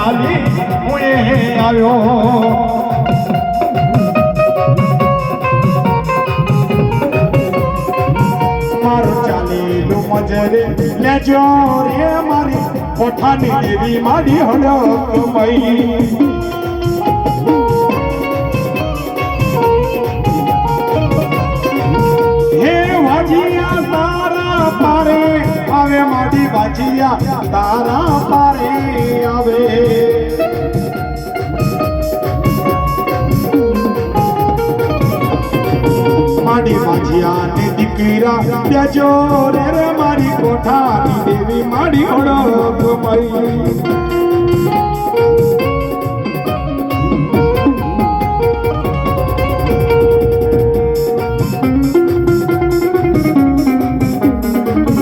હાલી હું આવ્યો મારું ચાલેલું મજરે લેજો રે મારી કોઠાની દેવી મારી હડકમઈ હે વાજિયા તારા પારે આવે મારી વાજિયા તારા પારે આવે મારી વાજિયા ને દીકરા દેજો રે મારી કોઠાની દેવી મારી હડકમઈ